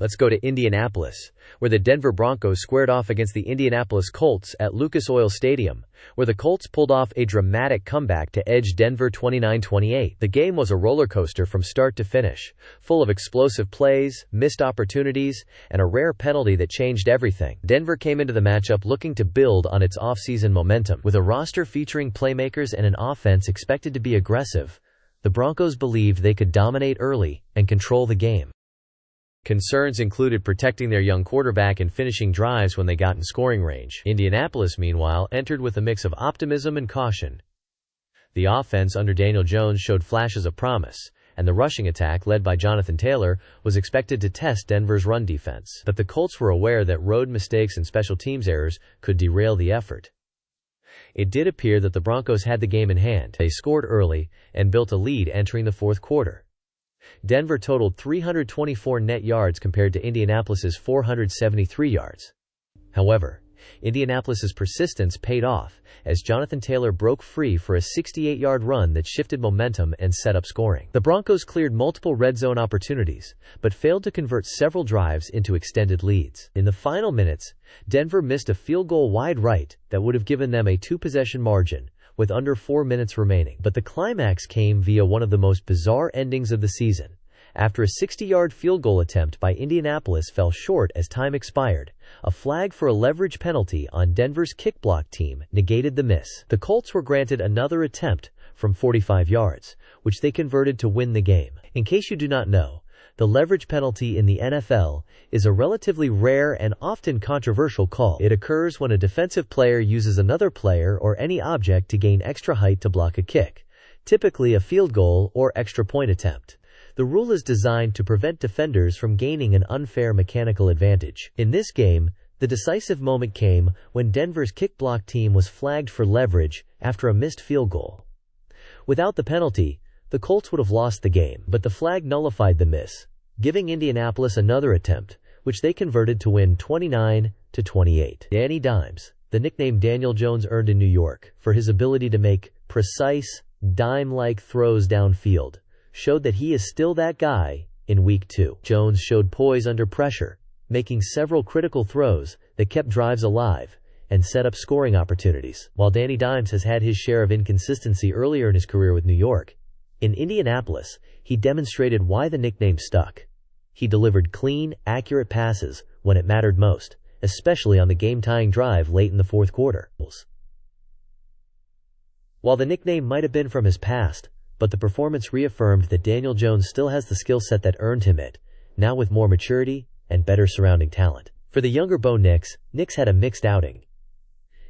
Let's go to Indianapolis, where the Denver Broncos squared off against the Indianapolis Colts at Lucas Oil Stadium, where the Colts pulled off a dramatic comeback to edge Denver 29-28. The game was a roller coaster from start to finish, full of explosive plays, missed opportunities, and a rare penalty that changed everything. Denver came into the matchup looking to build on its offseason momentum. With a roster featuring playmakers and an offense expected to be aggressive, the Broncos believed they could dominate early and control the game. Concerns included protecting their young quarterback and finishing drives when they got in scoring range. Indianapolis, meanwhile, entered with a mix of optimism and caution. The offense under Daniel Jones showed flashes of promise, and the rushing attack, led by Jonathan Taylor, was expected to test Denver's run defense. But the Colts were aware that road mistakes and special teams errors could derail the effort. It did appear that the Broncos had the game in hand. They scored early and built a lead entering the fourth quarter. Denver totaled 324 net yards compared to Indianapolis's 473 yards. However, Indianapolis's persistence paid off as Jonathan Taylor broke free for a 68-yard run that shifted momentum and set up scoring. The Broncos cleared multiple red zone opportunities, but failed to convert several drives into extended leads. In the final minutes, Denver missed a field goal wide right that would have given them a two-possession margin, with under 4 minutes remaining. But the climax came via one of the most bizarre endings of the season. After a 60-yard field goal attempt by Indianapolis fell short as time expired, a flag for a leverage penalty on Denver's kick block team negated the miss. The Colts were granted another attempt from 45 yards, which they converted to win the game. In case you do not know, the leverage penalty in the NFL is a relatively rare and often controversial call. It occurs when a defensive player uses another player or any object to gain extra height to block a kick, typically a field goal or extra point attempt. The rule is designed to prevent defenders from gaining an unfair mechanical advantage. In this game, the decisive moment came when Denver's kick block team was flagged for leverage after a missed field goal. Without the penalty, the Colts would have lost the game, but the flag nullified the miss, giving Indianapolis another attempt, which they converted to win 29-28. Danny Dimes, the nickname Daniel Jones earned in New York for his ability to make precise, dime-like throws downfield, showed that he is still that guy in Week 2. Jones showed poise under pressure, making several critical throws that kept drives alive and set up scoring opportunities. While Danny Dimes has had his share of inconsistency earlier in his career with New York, in Indianapolis, he demonstrated why the nickname stuck. He delivered clean, accurate passes when it mattered most, especially on the game-tying drive late in the fourth quarter. While the nickname might have been from his past, but the performance reaffirmed that Daniel Jones still has the skill set that earned him it, now with more maturity and better surrounding talent. For the younger Bo Nix had a mixed outing.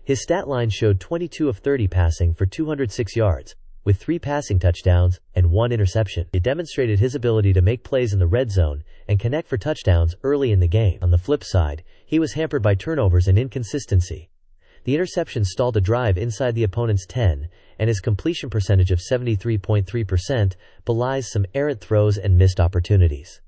His stat line showed 22 of 30 passing for 206 yards, with 3 passing touchdowns and 1 interception. It demonstrated his ability to make plays in the red zone and connect for touchdowns early in the game. On the flip side, he was hampered by turnovers and inconsistency. The interception stalled a drive inside the opponent's 10, and his completion percentage of 73.3% belies some errant throws and missed opportunities.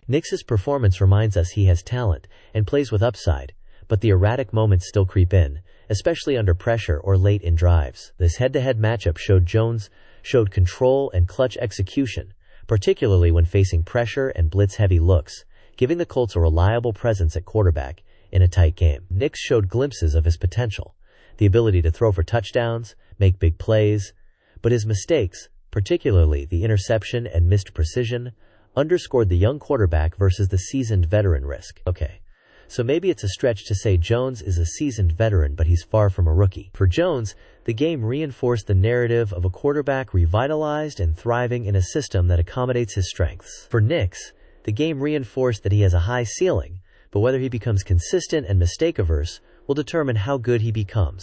Nix's performance reminds us he has talent and plays with upside, but the erratic moments still creep in, especially under pressure or late in drives. This head-to-head matchup showed control and clutch execution, particularly when facing pressure and blitz-heavy looks, giving the Colts a reliable presence at quarterback in a tight game. Nix showed glimpses of his potential, the ability to throw for touchdowns, make big plays, but his mistakes, particularly the interception and missed precision, underscored the young quarterback versus the seasoned veteran risk. Okay, so maybe it's a stretch to say Jones is a seasoned veteran, but he's far from a rookie. For Jones, the game reinforced the narrative of a quarterback revitalized and thriving in a system that accommodates his strengths. For Nix, the game reinforced that he has a high ceiling, but whether he becomes consistent and mistake-averse will determine how good he becomes.